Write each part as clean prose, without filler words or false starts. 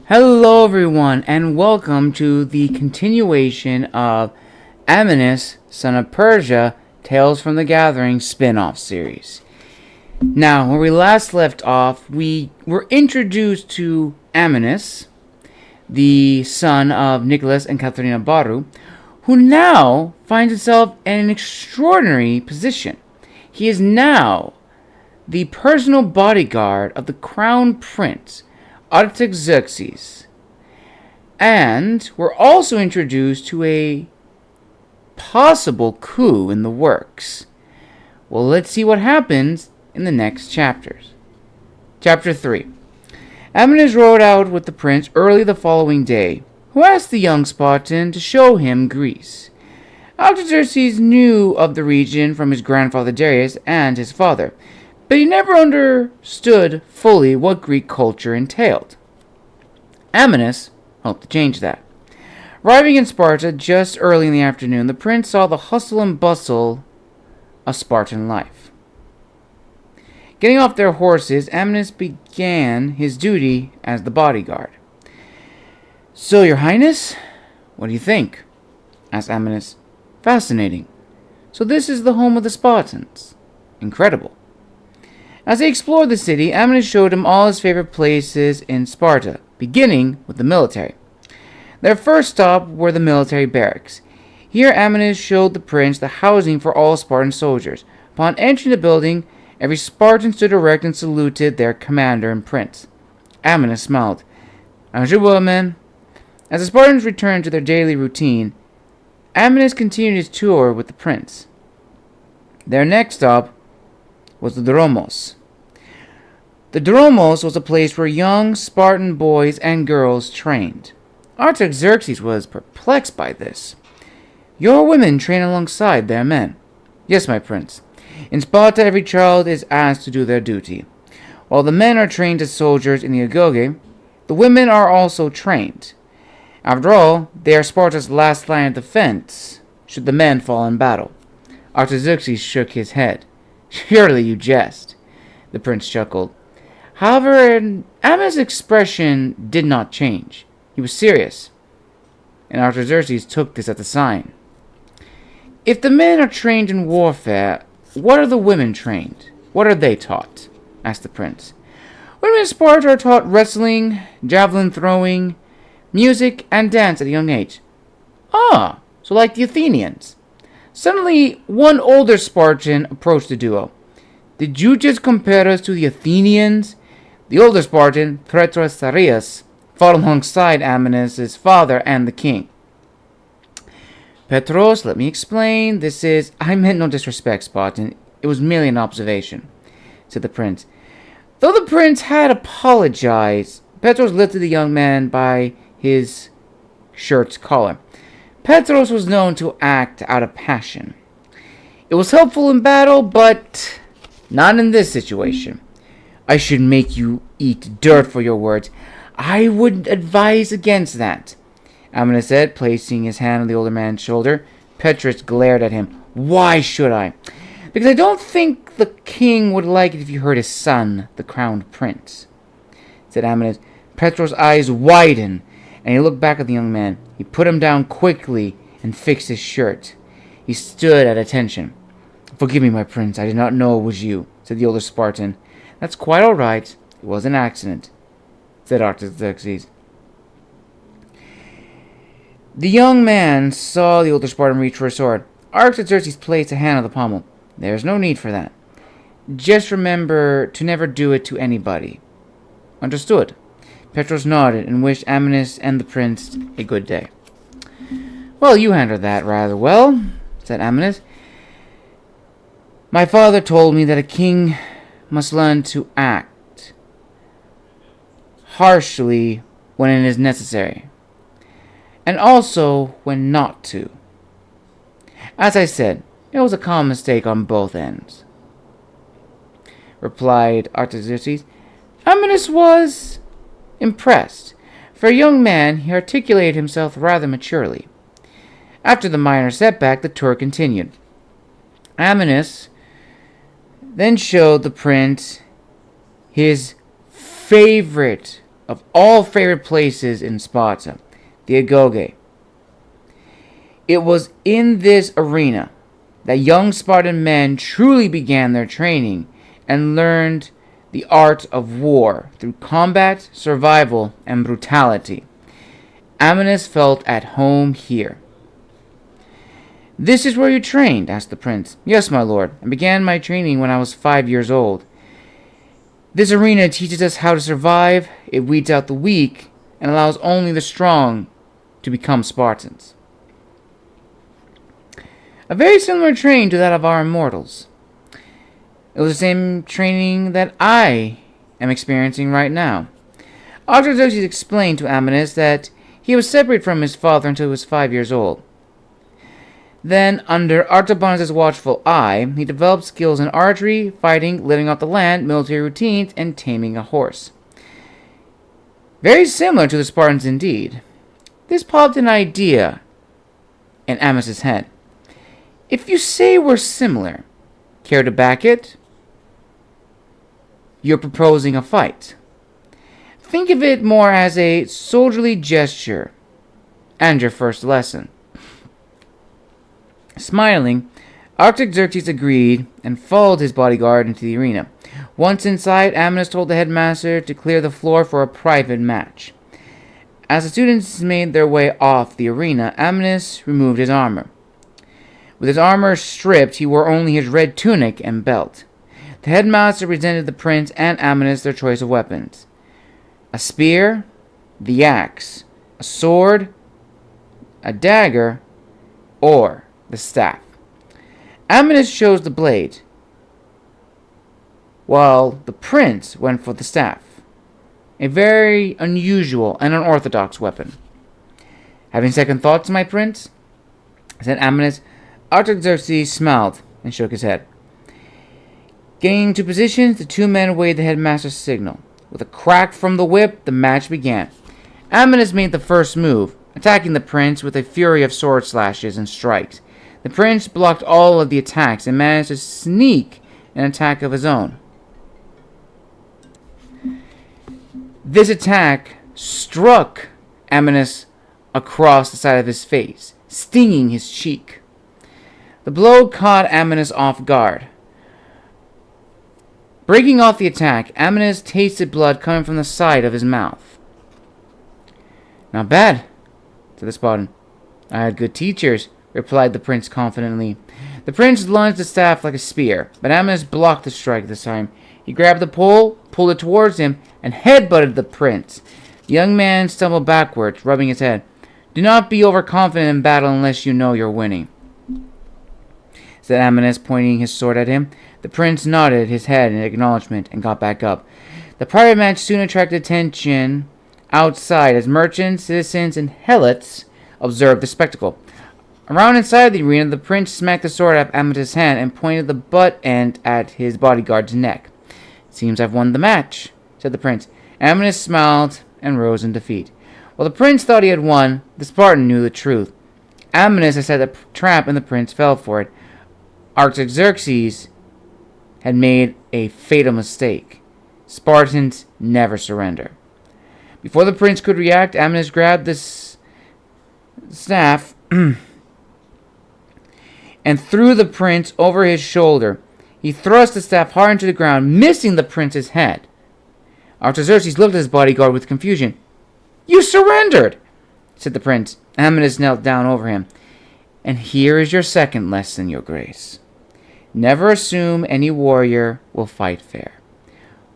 Hello, everyone, and welcome to the continuation of Amyntas, Son of Persia, Tales from the Gathering spin-off series. Now, where we last left off, we were introduced to Amyntas, the son of Nicholas and Katharina Baru, who now finds himself in an extraordinary position. He is now the personal bodyguard of the crown prince, Artaxerxes. And we're also introduced to a possible coup in the works. Well, let's see what happens in the next chapters. Chapter 3. Amyntas rode out with the prince early the following day, who asked the young Spartan to show him Greece. Artaxerxes knew of the region from his grandfather Darius and his father, but he never understood fully what Greek culture entailed. Amyntas hoped to change that. Arriving in Sparta just early in the afternoon, the prince saw the hustle and bustle of Spartan life. Getting off their horses, Amyntas began his duty as the bodyguard. "So, your highness, what do you think?" asked Amyntas. "Fascinating. So this is the home of the Spartans. Incredible." As they explored the city, Amyntas showed him all his favorite places in Sparta, beginning with the military. Their first stop were the military barracks. Here Amyntas showed the prince the housing for all Spartan soldiers. Upon entering the building, every Spartan stood erect and saluted their commander and prince. Amyntas smiled. "How's your work, man?" As the Spartans returned to their daily routine, Amyntas continued his tour with the prince. Their next stop was the Dromos. The Dromos was a place where young Spartan boys and girls trained. Artaxerxes was perplexed by this. "Your women train alongside their men." "Yes, my prince. In Sparta, every child is asked to do their duty. While the men are trained as soldiers in the agoge, the women are also trained. After all, they are Sparta's last line of defense, should the men fall in battle." Artaxerxes shook his head. "Surely you jest." The prince chuckled. However, Amyntas' expression did not change. He was serious, and Artaxerxes took this as a sign. "If the men are trained in warfare, what are the women trained? What are they taught?" asked the prince. "Women in Sparta are taught wrestling, javelin throwing, music, and dance at a young age." "Ah, so like the Athenians." Suddenly, one older Spartan approached the duo. "Did you just compare us to the Athenians?" The older Spartan, Petros Sarius, fought alongside Amyntas' father and the king. "Petros, let me explain. I meant no disrespect, Spartan. It was merely an observation," said the prince. Though the prince had apologized, Petros lifted the young man by his shirt's collar. Petros was known to act out of passion. It was helpful in battle, but not in this situation. "I should make you eat dirt for your words. I would advise against that," Amyntas said, placing his hand on the older man's shoulder. Petros glared at him. "Why should I?" "Because I don't think the king would like it if you hurt his son, the crowned prince," said Amyntas. Petros' eyes widened, and he looked back at the young man. He put him down quickly and fixed his shirt. He stood at attention. "Forgive me, my prince. I did not know it was you," said the older Spartan. "That's quite all right. It was an accident," said Artaxerxes. The young man saw the older Spartan reach for a sword. Artaxerxes placed a hand on the pommel. "There's no need for that. Just remember to never do it to anybody." "Understood." Petros nodded and wished Amyntas and the prince a good day. "Well, you handled that rather well," said Amyntas. "My father told me that a king must learn to act harshly when it is necessary, and also when not to. As I said, it was a common mistake on both ends," replied Artaxerxes. Amyntas was impressed. For a young man, he articulated himself rather maturely. After the minor setback, the tour continued. Amyntas then showed the prince his favorite of all favorite places in Sparta, the Agoge. It was in this arena that young Spartan men truly began their training and learned the art of war through combat, survival, and brutality. Amyntas felt at home here. "This is where you trained?" asked the prince. "Yes, my lord. I began my training when I was 5 years old. This arena teaches us how to survive, it weeds out the weak, and allows only the strong to become Spartans." A very similar training to that of our immortals. It was the same training that I am experiencing right now. Artabanus explained to Amyntas that he was separated from his father until he was 5 years old. Then, under Artabanus' watchful eye, he developed skills in archery, fighting, living off the land, military routines, and taming a horse. Very similar to the Spartans indeed. This popped an idea in Amyntas' head. If you say we're similar, care to back it? You're proposing a fight. Think of it more as a soldierly gesture and your first lesson. Smiling, Artaxerxes agreed and followed his bodyguard into the arena. Once inside, Amyntas told the headmaster to clear the floor for a private match. As the students made their way off the arena, Amyntas removed his armor. With his armor stripped, he wore only his red tunic and belt. The headmaster presented the prince and Amyntas their choice of weapons: a spear, the axe, a sword, a dagger, or the staff. Amyntas chose the blade, while the prince went for the staff, a very unusual and unorthodox weapon. "Having second thoughts, my prince?" said Amyntas. Artaxerxes smiled and shook his head. Getting into position, the two men waved the headmaster's signal. With a crack from the whip, the match began. Amyntas made the first move, attacking the prince with a fury of sword slashes and strikes. The prince blocked all of the attacks and managed to sneak an attack of his own. This attack struck Amyntas across the side of his face, stinging his cheek. The blow caught Amyntas off guard. Breaking off the attack, Amyntas tasted blood coming from the side of his mouth. "Not bad," said the Spartan. "I had good teachers," replied the prince confidently. The prince lunged the staff like a spear, but Amyntas blocked the strike this time. He grabbed the pole, pulled it towards him, and headbutted the prince. The young man stumbled backwards, rubbing his head. "Do not be overconfident in battle unless you know you're winning," said Amyntas, pointing his sword at him. The prince nodded his head in acknowledgement and got back up. The private match soon attracted attention outside as merchants, citizens, and helots observed the spectacle. Around inside the arena, the prince smacked the sword out of Amyntas' hand and pointed the butt end at his bodyguard's neck. "Seems I've won the match," said the prince. Amyntas smiled and rose in defeat. While the prince thought he had won, the Spartan knew the truth. Amyntas had set a trap and the prince fell for it. Artaxerxes had made a fatal mistake. Spartans never surrender. Before the prince could react, Amyntas grabbed the staff and threw the prince over his shoulder. He thrust the staff hard into the ground, missing the prince's head. Artaxerxes looked at his bodyguard with confusion. "You surrendered," said the prince. Amyntas knelt down over him. "And here is your second lesson, your grace. Never assume any warrior will fight fair.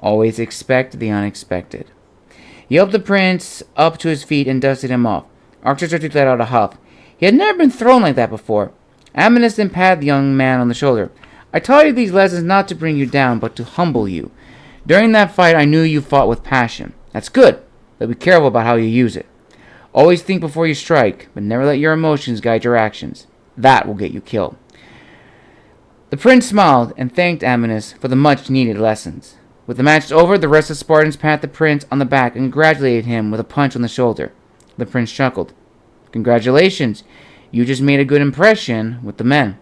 Always expect the unexpected." He helped the prince up to his feet and dusted him off. Artaxerxes let out a huff. He had never been thrown like that before. Amyntas then patted the young man on the shoulder. "I taught you these lessons not to bring you down, but to humble you. During that fight, I knew you fought with passion. That's good, but be careful about how you use it. Always think before you strike, but never let your emotions guide your actions. That will get you killed." The prince smiled and thanked Amyntas for the much-needed lessons. With the match over, the rest of the Spartans patted the prince on the back and congratulated him with a punch on the shoulder. The prince chuckled. "Congratulations. You just made a good impression with the men."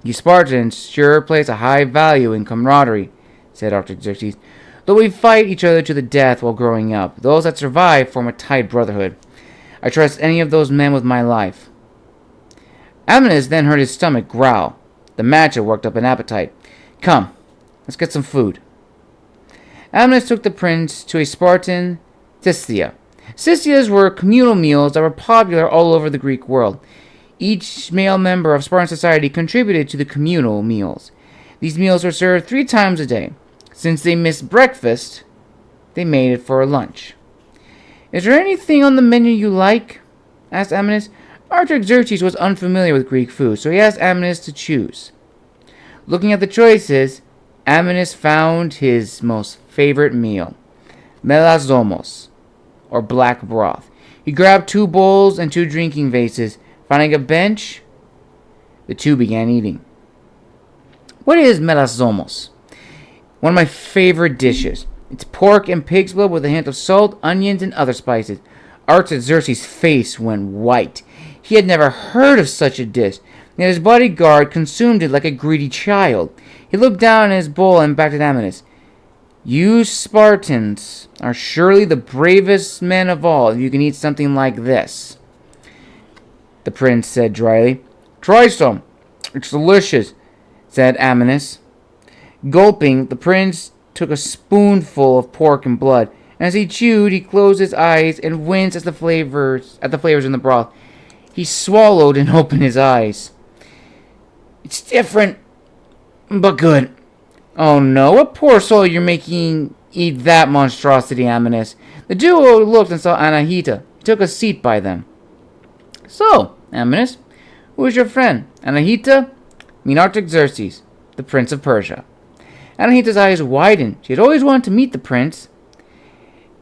"You Spartans sure place a high value in camaraderie," said Artaxerxes. Though we fight each other to the death while growing up, those that survive form a tight brotherhood. I trust any of those men with my life." Amyntas then heard his stomach growl. The match had worked up an appetite. "Come, let's get some food." Amyntas took the prince to a Spartan Scythia. Scythias were communal meals that were popular all over the Greek world. Each male member of Spartan society contributed to the communal meals. These meals were served 3 times a day. Since they missed breakfast, they made it for lunch. "Is there anything on the menu you like?" asked Amyntas. Artaxerxes was unfamiliar with Greek food, so he asked Amyntas to choose. Looking at the choices, Amyntas found his most favorite meal, melazomos, or black broth. He grabbed 2 bowls and 2 drinking vases. Finding a bench, the two began eating. "What is melazomos?" "One of my favorite dishes. It's pork and pig's blood with a hint of salt, onions, and other spices." Artaxerxes' face went white. He had never heard of such a dish, yet his bodyguard consumed it like a greedy child. He looked down at his bowl and back at Amyntas. "You Spartans are surely the bravest men of all if you can eat something like this." The prince said dryly. "Try some. It's delicious," said Amyntas. Gulping, the prince took a spoonful of pork and blood. As he chewed, he closed his eyes and winced at the flavors in the broth. He swallowed and opened his eyes. "It's different, but good." "Oh no, what poor soul you're making eat that monstrosity, Amyntas." The duo looked and saw Anahita. He took a seat by them. "So, Amyntas, who is your friend?" "Anahita, mean Artaxerxes, the Prince of Persia." Anahita's eyes widened. She had always wanted to meet the prince,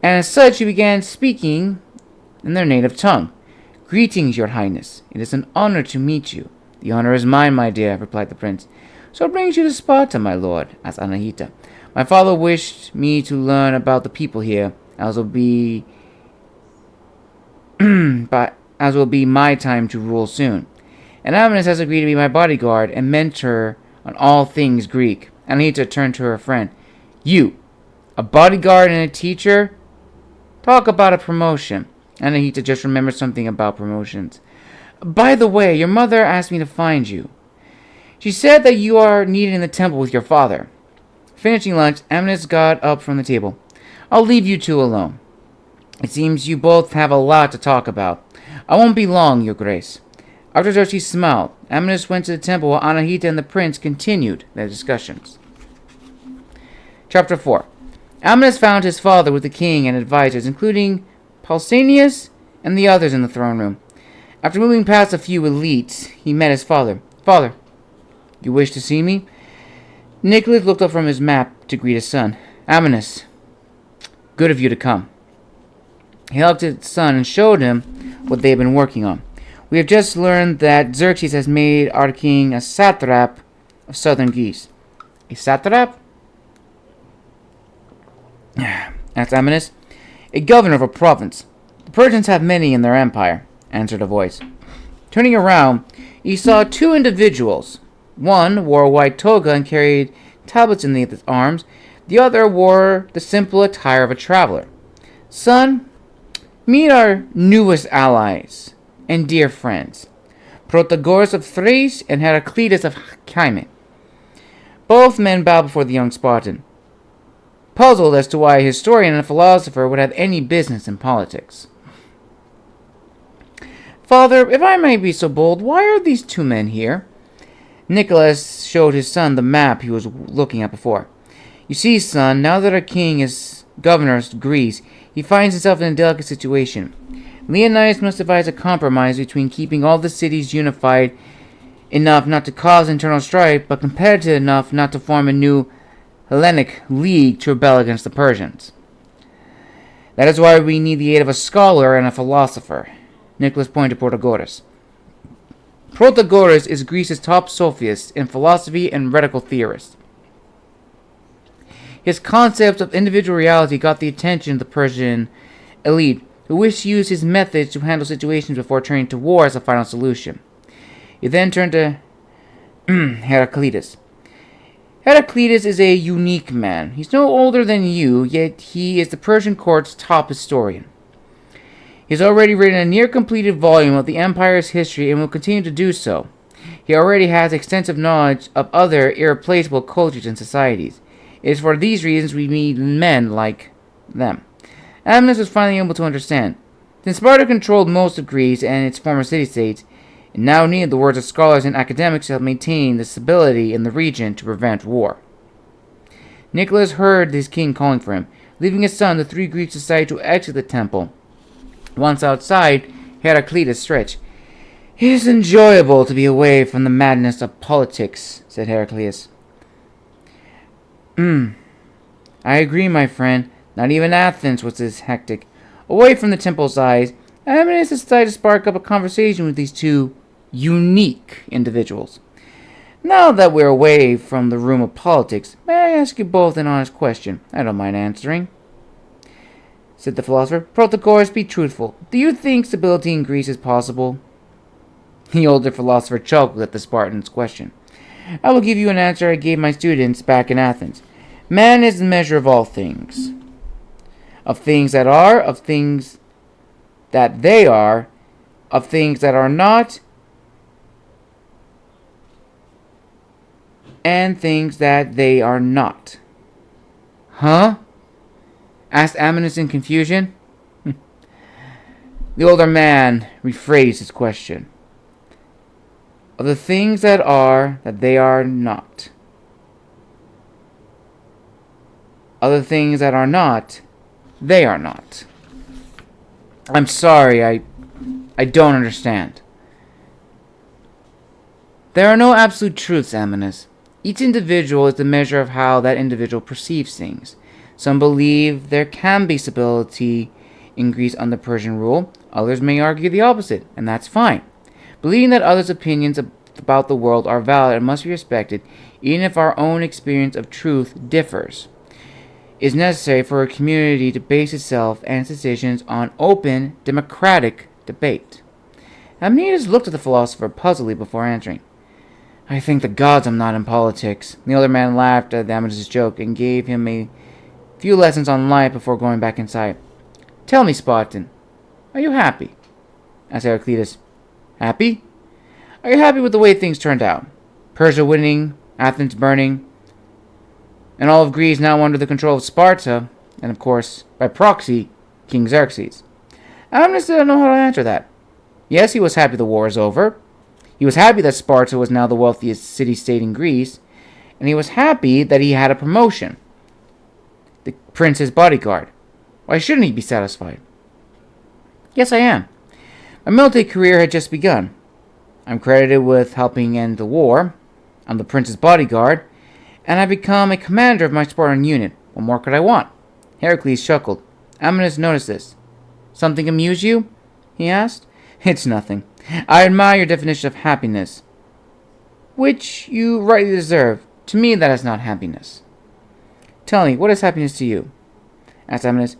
and as such she began speaking in their native tongue. "Greetings, your highness. It is an honor to meet you." "The honor is mine, my dear," replied the prince. "So what brings you to Sparta, my lord?" asked Anahita. "My father wished me to learn about the people here, as will be my time to rule soon. And Amyntas has agreed to be my bodyguard and mentor on all things Greek." Anahita turned to her friend. "You, a bodyguard and a teacher? Talk about a promotion." Anahita just remembered something about promotions. "By the way, your mother asked me to find you. She said that you are needed in the temple with your father." Finishing lunch, Amyntas got up from the table. "I'll leave you two alone. It seems you both have a lot to talk about. I won't be long, your grace." Artaxerxes smiled. Amyntas went to the temple while Anahita and the prince continued their discussions. Chapter 4. Amyntas found his father with the king and advisors, including Pausanias and the others in the throne room. After moving past a few elites, he met his father. "Father, you wish to see me?" Nicholas looked up from his map to greet his son. "Amyntas, good of you to come." He hugged his son and showed him what they had been working on. "We have just learned that Xerxes has made our king a satrap of southern Greece." "A satrap?" asked Amyntas. "A governor of a province. The Persians have many in their empire," answered a voice. Turning around, he saw 2 individuals. One wore a white toga and carried tablets in his arms. The other wore the simple attire of a traveler. "Son, meet our newest allies and dear friends, Protagoras of Thrace and Heraclitus of Kyme." Both men bowed before the young Spartan, puzzled as to why a historian and a philosopher would have any business in politics. "Father, if I may be so bold, why are these 2 men here?" Nicholas showed his son the map he was looking at before. "You see, son, now that our king is governor of Greece, he finds himself in a delicate situation. Leonidas must devise a compromise between keeping all the cities unified enough not to cause internal strife, but competitive enough not to form a new Hellenic league to rebel against the Persians. That is why we need the aid of a scholar and a philosopher." Nicholas pointed to Protagoras. Protagoras is Greece's top sophist in philosophy and rhetorical theorist. His concept of individual reality got the attention of the Persian elite, who wished to use his methods to handle situations before turning to war as a final solution. He then turned to Heraclitus. Heraclitus is a unique man. He's no older than you, yet he is the Persian court's top historian. He has already written a near-completed volume of the empire's history and will continue to do so. He already has extensive knowledge of other irreplaceable cultures and societies. It is for these reasons we need men like them. Amyntas was finally able to understand. Since Sparta controlled most of Greece and its former city-states, it now needed the words of scholars and academics to help maintain the stability in the region to prevent war. Nicholas heard his king calling for him. Leaving his son, the three Greeks decided to exit the temple. Once outside, Heraclitus stretched. "It is enjoyable to be away from the madness of politics," said Heraclius. I agree, my friend. Not even Athens was this hectic. Away from the temple's eyes, Amyntas decided to spark up a conversation with these two unique individuals. "Now that we're away from the room of politics, may I ask you both an honest question? I don't mind answering," said the philosopher. "Protagoras, be truthful. Do you think stability in Greece is possible?" The older philosopher chuckled at the Spartan's question. "I will give you an answer I gave my students back in Athens. Man is the measure of all things. Of things that are, of things that they are, of things that are not, and things that they are not." "Huh?" asked Amyntas in confusion. The older man rephrased his question. "Of the things that are, that they are not. Of the things that are not, they are not." "I'm sorry, I don't understand." "There are no absolute truths, Amyntas. Each individual is the measure of how that individual perceives things. Some believe there can be stability in Greece under Persian rule. Others may argue the opposite, and that's fine. Believing that others' opinions about the world are valid and must be respected, even if our own experience of truth differs, is necessary for a community to base itself and its decisions on open, democratic debate." Amyntas looked at the philosopher puzzledly before answering. "I thank the gods I'm not in politics." The older man laughed at Amyntas' joke and gave him a few lessons on life before going back inside. "Tell me, Spartan, are you happy?" asked Heraclitus. "Happy? Are you happy with the way things turned out? Persia winning, Athens burning, and all of Greece now under the control of Sparta, and of course, by proxy, King Xerxes." Amyntas didn't know how to answer that. Yes, he was happy the war is over. He was happy that Sparta was now the wealthiest city-state in Greece, and he was happy that he had a promotion. The prince's bodyguard. Why shouldn't he be satisfied? "Yes, I am. My military career had just begun. I'm credited with helping end the war. I'm the prince's bodyguard, and I've become a commander of my Spartan unit. What more could I want?" Heracles chuckled. Amyntas noticed this. "Something amuse you?" he asked. "It's nothing. I admire your definition of happiness, which you rightly deserve. To me, that is not happiness." "Tell me, what is happiness to you?" asked Amyntas.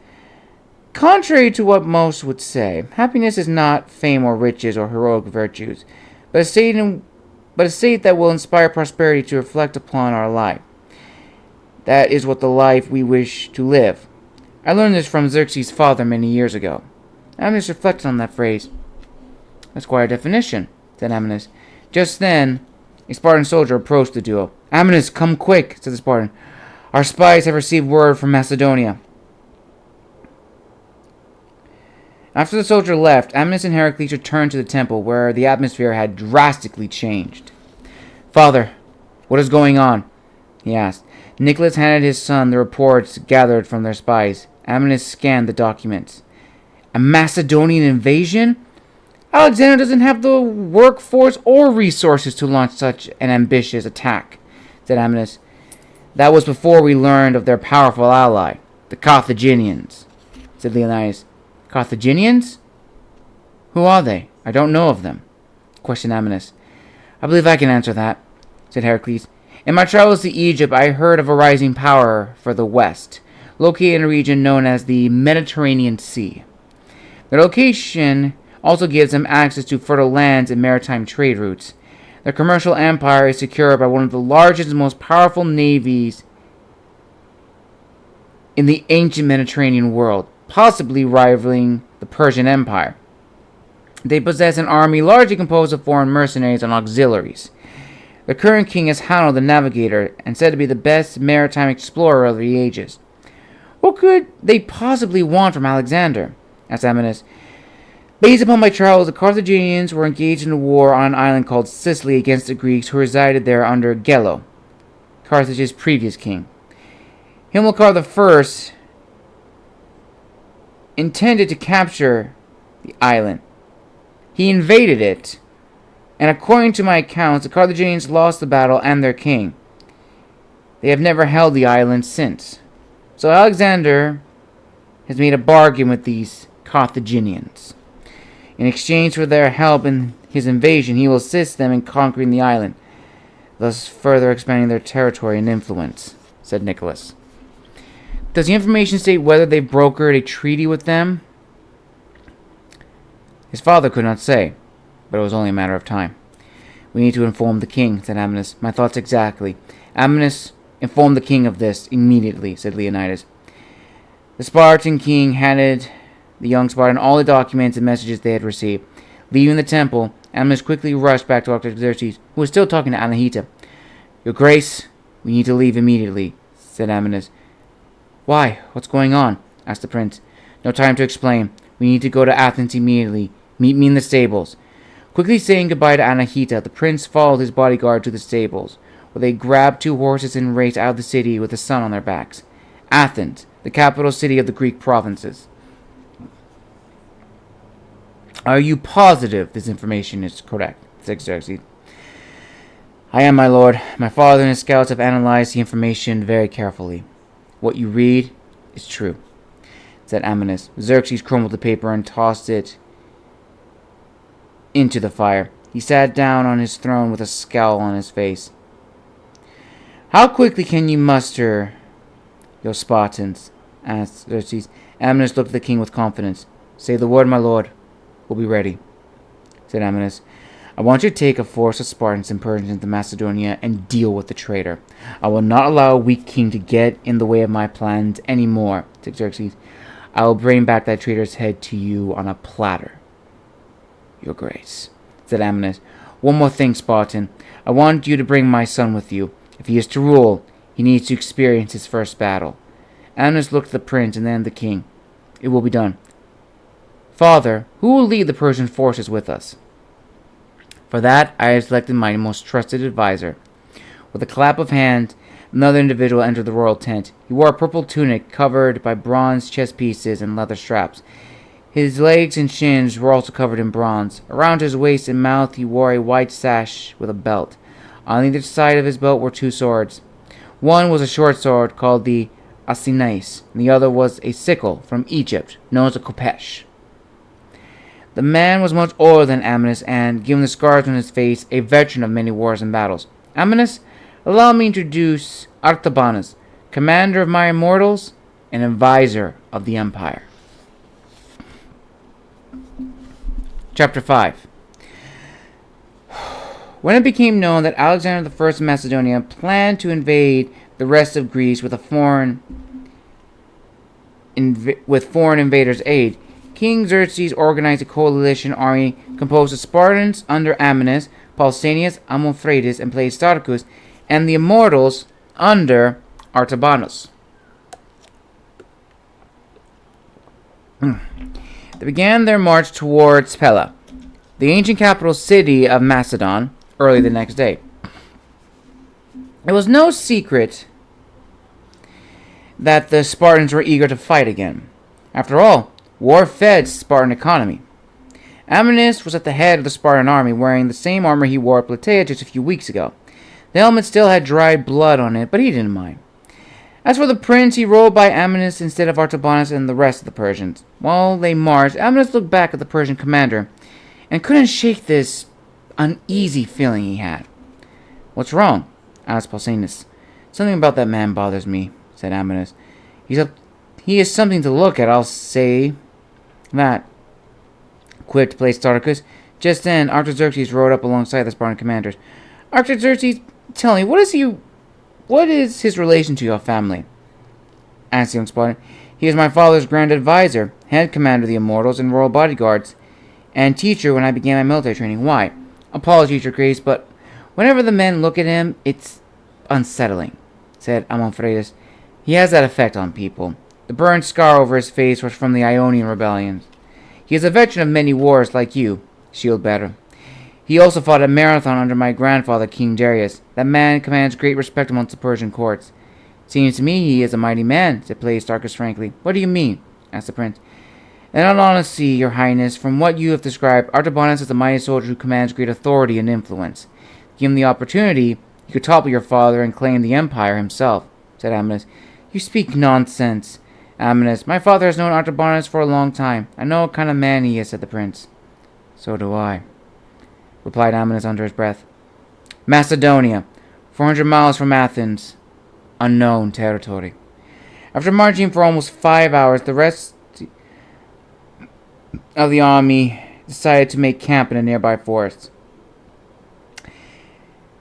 "Contrary to what most would say, happiness is not fame or riches or heroic virtues, but a state that will inspire prosperity to reflect upon our life. That is what the life we wish to live. I learned this from Xerxes' father many years ago." Amyntas reflected on that phrase. "That's quite a definition," said Amyntas. Just then, a Spartan soldier approached the duo. "Amyntas, come quick," said the Spartan. "Our spies have received word from Macedonia." After the soldier left, Amyntas and Heracles returned to the temple, where the atmosphere had drastically changed. "Father, what is going on?" he asked. Nicholas handed his son the reports gathered from their spies. Amyntas scanned the documents. "A Macedonian invasion? Alexander doesn't have the workforce or resources to launch such an ambitious attack," said Amyntas. "That was before we learned of their powerful ally, the Carthaginians," said Leonidas. "Carthaginians? Who are they? I don't know of them," questioned Amyntas. "I believe I can answer that," said Heracles. "In my travels to Egypt, I heard of a rising power for the West, located in a region known as the Mediterranean Sea. Their location also gives them access to fertile lands and maritime trade routes. Their commercial empire is secured by one of the largest and most powerful navies in the ancient Mediterranean world, possibly rivaling the Persian Empire. They possess an army largely composed of foreign mercenaries and auxiliaries. The current king is Hanno the Navigator, and said to be the best maritime explorer of the ages. What could they possibly want from Alexander? Asked Amyntas. Based upon my travels, the Carthaginians were engaged in a war on an island called Sicily against the Greeks who resided there under Gello, Carthage's previous king. Hamilcar I intended to capture the island. He invaded it, and according to my accounts, the Carthaginians lost the battle and their king. They have never held the island since. So Alexander has made a bargain with these Carthaginians. In exchange for their help in his invasion, he will assist them in conquering the island, thus further expanding their territory and influence, said Nicholas. Does the information state whether they brokered a treaty with them? His father could not say, but it was only a matter of time. We need to inform the king, said Amyntas. My thoughts exactly. Amyntas, inform the king of this immediately, said Leonidas. The Spartan king handed the young Spartan all the documents and messages they had received. Leaving the temple, Amyntas quickly rushed back to Artaxerxes, who was still talking to Anahita. Your Grace, we need to leave immediately, said Amyntas. Why? What's going on? Asked the prince. No time to explain. We need to go to Athens immediately. Meet me in the stables. Quickly saying goodbye to Anahita, the prince followed his bodyguard to the stables, where they grabbed 2 horses and raced out of the city with the sun on their backs. Athens, the capital city of the Greek provinces. Are you positive this information is correct? Said Xerxes. I am, my lord. My father and his scouts have analyzed the information very carefully. What you read is true, said Amyntas. Xerxes crumbled the paper and tossed it into the fire. He sat down on his throne with a scowl on his face. How quickly can you muster your Spartans? Asked Xerxes. Amyntas looked at the king with confidence. Say the word, my lord. We'll be ready, said Amyntas. I want you to take a force of Spartans and Persians into Macedonia and deal with the traitor. I will not allow a weak king to get in the way of my plans any more, said Xerxes. I will bring back that traitor's head to you on a platter. Your Grace, said Amyntas. One more thing, Spartan. I want you to bring my son with you. If he is to rule, he needs to experience his first battle. Amyntas looked at the prince and then the king. It will be done. Father, who will lead the Persian forces with us? For that, I have selected my most trusted advisor. With a clap of hands, another individual entered the royal tent. He wore a purple tunic covered by bronze chest pieces and leather straps. His legs and shins were also covered in bronze. Around his waist and mouth he wore a white sash with a belt. On either side of his belt were 2 swords. One was a short sword called the Asinais, and the other was a sickle from Egypt, known as a kopesh. The man was much older than Amyntas, and, given the scars on his face, a veteran of many wars and battles. Amyntas, allow me to introduce Artabanus, commander of my immortals and advisor of the empire. Chapter 5. When it became known that Alexander I of Macedonia planned to invade the rest of Greece with foreign invaders' aid, King Xerxes organized a coalition army composed of Spartans under Amyntas, Pausanias, Amophrates, and Pleistarchus, and the immortals under Artabanus. They began their march towards Pella, the ancient capital city of Macedon, early the next day. It was no secret that the Spartans were eager to fight again. After all, war fed Spartan economy. Amyntas was at the head of the Spartan army, wearing the same armor he wore at Plataea just a few weeks ago. The helmet still had dried blood on it, but he didn't mind. As for the prince, he rode by Amyntas instead of Artabanus and the rest of the Persians. While they marched, Amyntas looked back at the Persian commander and couldn't shake this uneasy feeling he had. What's wrong? Asked Pausanias. Something about that man bothers me, said Amyntas. He is something to look at, I'll say that, quipped Pleistarchus. Just then, Artaxerxes rode up alongside the Spartan commanders. Artaxerxes, tell me, what is his relation to your family? Asked the young Spartan. He is my father's grand advisor, head commander of the Immortals and royal bodyguards, and teacher when I began my military training. Why? Apologies, Your Grace, but whenever the men look at him, it's unsettling, said Amyntas. He has that effect on people. The burned scar over his face was from the Ionian rebellions. He is a veteran of many wars like you, shield bearer. He also fought at Marathon under my grandfather, King Darius. That man commands great respect amongst the Persian courts. Seems to me he is a mighty man, said Playstarchus frankly. What do you mean? Asked the prince. In all honesty, your highness, from what you have described, Artabanus is a mighty soldier who commands great authority and influence. Given the opportunity, he could topple your father and claim the empire himself, said Amyntas. You speak nonsense, Amyntas. My father has known Artabanus for a long time. I know what kind of man he is, said the prince. So do I, replied Amyntas under his breath. Macedonia, 400 miles from Athens. Unknown territory. After marching for almost 5 hours, the rest of the army decided to make camp in a nearby forest.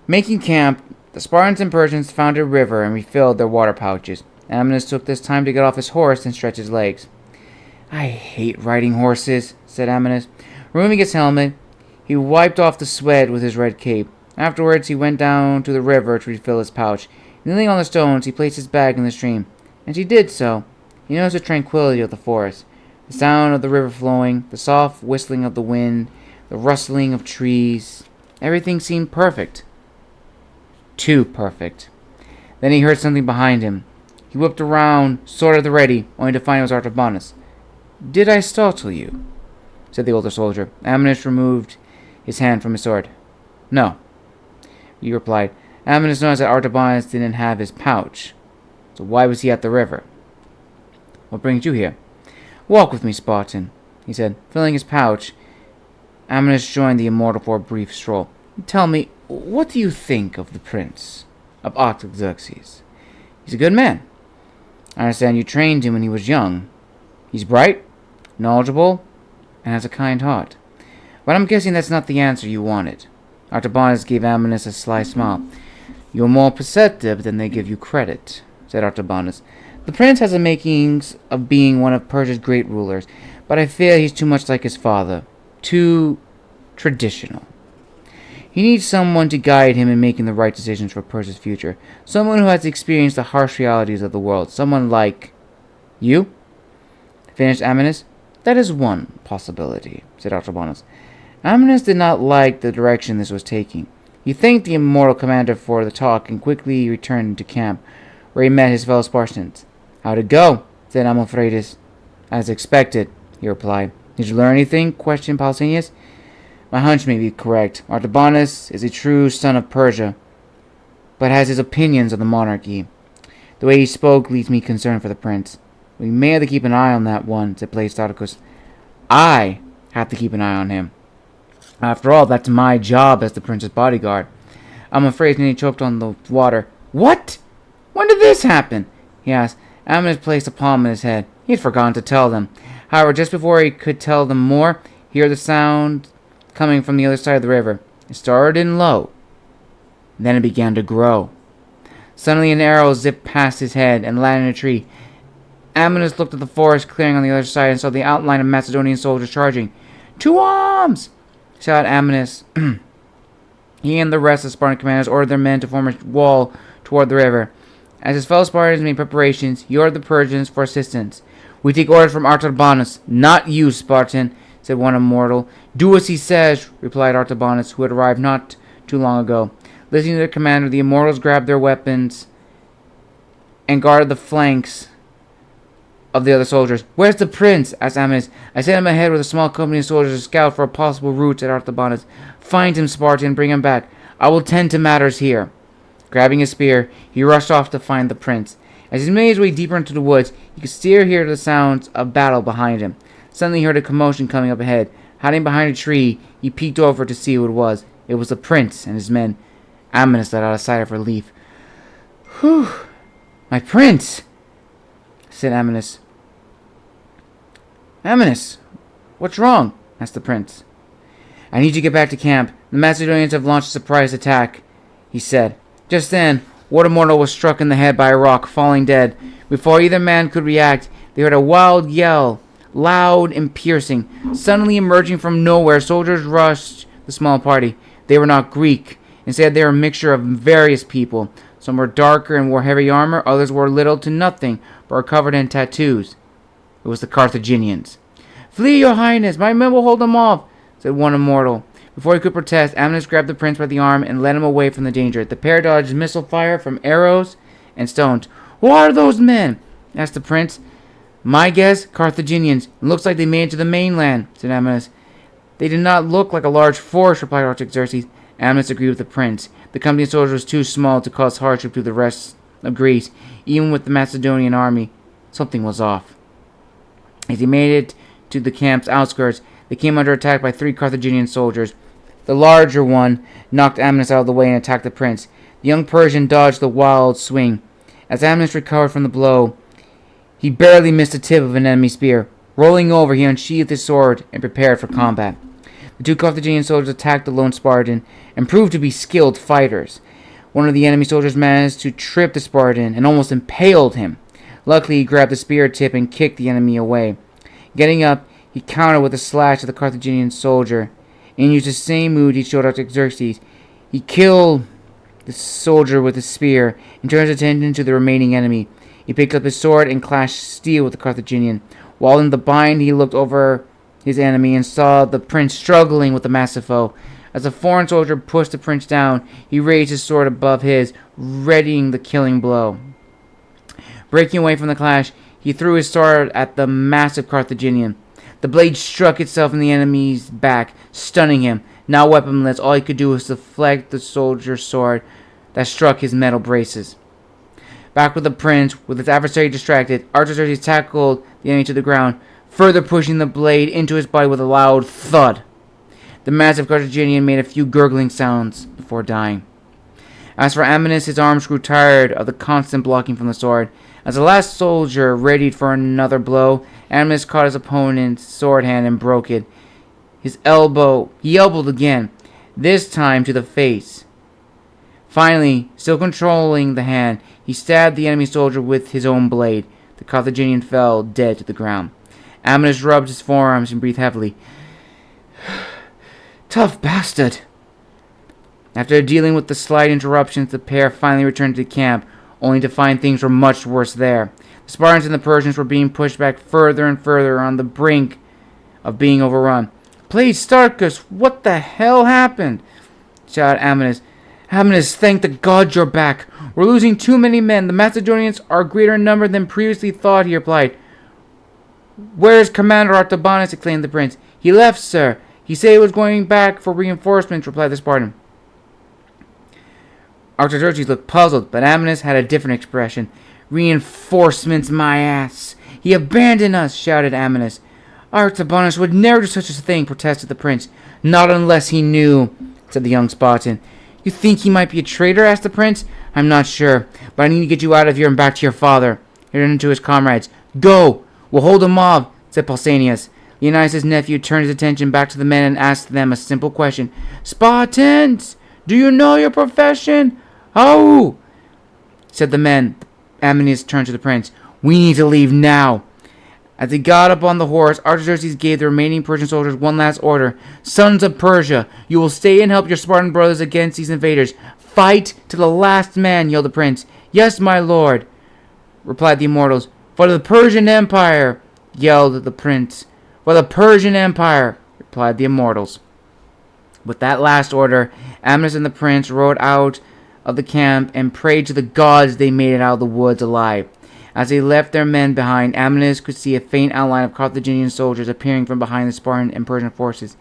Making camp, the Spartans and Persians found a river and refilled their water pouches. Amyntas took this time to get off his horse and stretch his legs. I hate riding horses, said Amyntas. Removing his helmet, he wiped off the sweat with his red cape. Afterwards, he went down to the river to refill his pouch. Kneeling on the stones, he placed his bag in the stream. As he did so, he noticed the tranquility of the forest, the sound of the river flowing, the soft whistling of the wind, the rustling of trees. Everything seemed perfect. Too perfect. Then he heard something behind him. He whipped around, sword at the ready, only to find it was Artabanus. Did I startle you? Said the older soldier. Amyntas removed his hand from his sword. No, he replied. Amyntas noticed that Artabanus didn't have his pouch. So why was he at the river? What brings you here? Walk with me, Spartan, he said. Filling his pouch, Amyntas joined the immortal for a brief stroll. Tell me, what do you think of the prince, of Artaxerxes? He's a good man. I understand you trained him when he was young. He's bright, knowledgeable, and has a kind heart. But I'm guessing that's not the answer you wanted. Artabanus gave Amyntas a sly smile. You're more perceptive than they give you credit, said Artabanus. The prince has the makings of being one of Persia's great rulers, but I fear he's too much like his father, too traditional. He needs someone to guide him in making the right decisions for Persia's future, someone who has experienced the harsh realities of the world, someone like you, finished Amyntas. That is one possibility, said Artabanus. Amyntas did not like the direction this was taking. He thanked the immortal commander for the talk and quickly returned to camp, where he met his fellow Spartans. How'd it go? Said Amyntas. As expected, he replied. Did you learn anything? Questioned Pausanias. My hunch may be correct. Artabanus is a true son of Persia, but has his opinions on the monarchy. The way he spoke leaves me concerned for the prince. We may have to keep an eye on that one, said Playstarchus. I have to keep an eye on him. After all, that's my job as the prince's bodyguard. I'm afraid he choked on the water. What? When did this happen? He asked. Amyntas placed a palm in his head. He had forgotten to tell them. However, just before he could tell them more, he heard the sound coming from the other side of the river. It started in low. Then it began to grow. Suddenly an arrow zipped past his head and landed in a tree. Amyntas looked at the forest clearing on the other side and saw the outline of Macedonian soldiers charging. To arms! Shouted Amyntas. He and the rest of the Spartan commanders ordered their men to form a wall toward the river. As his fellow Spartans made preparations, he ordered the Persians for assistance. We take orders from Artabanus, not you, Spartan, said one immortal. Do as he says, replied Artabanus, who had arrived not too long ago. Listening to their commander, the immortals grabbed their weapons and guarded the flanks of the other soldiers. Where's the prince? Asked Amyntas. I sent him ahead with a small company of soldiers to scout for a possible route, said Artabanus. Find him, Spartan, and bring him back. I will tend to matters here. Grabbing his spear, he rushed off to find the prince. As he made his way deeper into the woods, he could still hear the sounds of battle behind him. Suddenly he heard a commotion coming up ahead. Hiding behind a tree, he peeked over to see who it was. It was the prince and his men. Amyntas let out a sigh of relief. Whew! My prince! Said Amyntas. Amyntas, what's wrong? Asked the prince. I need you to get back to camp. The Macedonians have launched a surprise attack, he said. Just then, one immortal was struck in the head by a rock, falling dead. Before either man could react, they heard a wild yell, loud and piercing. Suddenly emerging from nowhere, soldiers rushed the small party. They were not Greek. Instead, they were a mixture of various people. Some were darker and wore heavy armor. Others wore little to nothing, but were covered in tattoos. It was the Carthaginians. Flee, your highness! My men will hold them off, said one immortal. Before he could protest, Amyntas grabbed the prince by the arm and led him away from the danger. The pair dodged missile fire from arrows and stones. Who are those men? Asked the prince. My guess, Carthaginians. It looks like they made it to the mainland, said Amyntas. They did not look like a large force, replied Artaxerxes. Amyntas agreed with the prince. The company of soldiers was too small to cause hardship to the rest of Greece. Even with the Macedonian army, something was off. As he made it to the camp's outskirts, they came under attack by 3 Carthaginian soldiers. The larger one knocked Amyntas out of the way and attacked the prince. The young Persian dodged the wild swing. As Amyntas recovered from the blow, he barely missed the tip of an enemy spear. Rolling over, he unsheathed his sword and prepared for combat. The 2 Carthaginian soldiers attacked the lone Spartan and proved to be skilled fighters. One of the enemy soldiers managed to trip the Spartan and almost impaled him. Luckily, he grabbed the spear tip and kicked the enemy away. Getting up, he countered with a slash at the Carthaginian soldier and used the same move he showed Artaxerxes. He killed the soldier with a spear and turned his attention to the remaining enemy. He picked up his sword and clashed steel with the Carthaginian. While in the bind, he looked over his enemy and saw the prince struggling with the massive foe. As the foreign soldier pushed the prince down, he raised his sword above his, readying the killing blow. Breaking away from the clash, he threw his sword at the massive Carthaginian. The blade struck itself in the enemy's back, stunning him. Now weaponless, all he could do was deflect the soldier's sword that struck his metal braces. Back with the prince, with his adversary distracted, Artaxerxes tackled the enemy to the ground, further pushing the blade into his body with a loud thud. The massive Carthaginian made a few gurgling sounds before dying. As for Amyntas, his arms grew tired of the constant blocking from the sword. As the last soldier readied for another blow, Amyntas caught his opponent's sword hand and broke it. He elbowed again, this time to the face. Finally, still controlling the hand, he stabbed the enemy soldier with his own blade. The Carthaginian fell dead to the ground. Amyntas rubbed his forearms and breathed heavily. Tough bastard. After dealing with the slight interruptions, the pair finally returned to camp, only to find things were much worse there. The Spartans and the Persians were being pushed back further and further on the brink of being overrun. Please, Starkus, what the hell happened? Shouted Amyntas. Amyntas, thank the gods you're back. We're losing too many men. The Macedonians are greater in number than previously thought, he replied. Where is Commander Artabanus? Exclaimed the prince. He left, sir. He said he was going back for reinforcements, replied the Spartan. Artaxerxes looked puzzled, but Amyntas had a different expression. Reinforcements, my ass. He abandoned us, shouted Amyntas. Artabanus would never do such a thing, protested the prince. Not unless he knew, said the young Spartan. You think he might be a traitor? Asked the prince. I'm not sure, but I need to get you out of here and back to your father. He turned to his comrades. Go! We'll hold a mob, said Pausanias. Leonidas' nephew turned his attention back to the men and asked them a simple question. Spartans! Do you know your profession? Oh! Said the men. Amyntas turned to the prince. We need to leave now. As he got up on the horse, Artaxerxes gave the remaining Persian soldiers one last order. Sons of Persia, you will stay and help your Spartan brothers against these invaders. Fight to the last man, yelled the prince. Yes, my lord, replied the immortals. For the Persian Empire, yelled the prince. For the Persian Empire, replied the immortals. With that last order, Amyntas and the prince rode out of the camp and prayed to the gods they made it out of the woods alive. As they left their men behind, Amyntas could see a faint outline of Carthaginian soldiers appearing from behind the Spartan and Persian forces.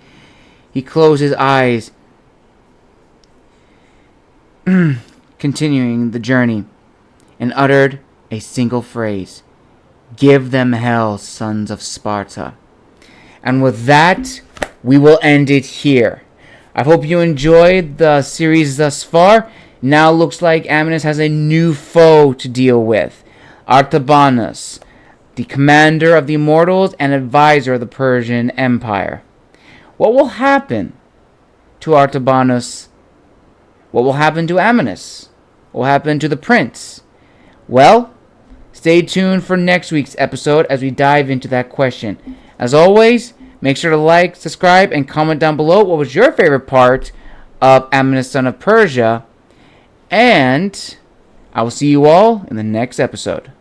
He closed his eyes, continuing the journey, and uttered a single phrase. Give them hell, sons of Sparta. And with that, we will end it here. I hope you enjoyed the series thus far. Now looks like Amyntas has a new foe to deal with. Artabanus, the commander of the Immortals and advisor of the Persian Empire. What will happen to Artabanus, what will happen to Amyntas? What will happen to the prince? Well, stay tuned for next week's episode as we dive into that question. As always, make sure to like, subscribe, and comment down below what was your favorite part of Amyntas, son of Persia. And I will see you all in the next episode.